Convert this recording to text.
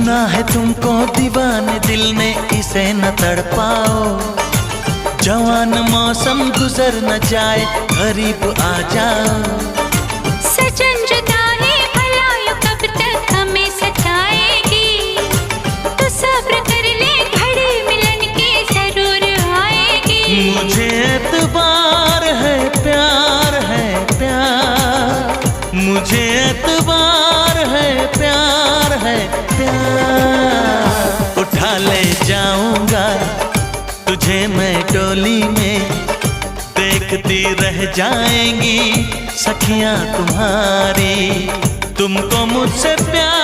चुना है तुमको दीवाने दिल ने, इसे न तड़पाओ। जवान मौसम गुजर न जाए, करीब आ जाओ। सजन जुदाई भला यो कब तक हमें सताएगी। तो सब्र कर ले, घड़ी मिलन की जरूर आएगी। मुझे एतबार है प्यार है प्यार, मुझे एतबार है प्यार है प्यार। उठा ले जाऊंगा तुझे मैं डोली में, देखती रह जाएंगी सखियां तुम्हारी। तुमको मुझसे प्यार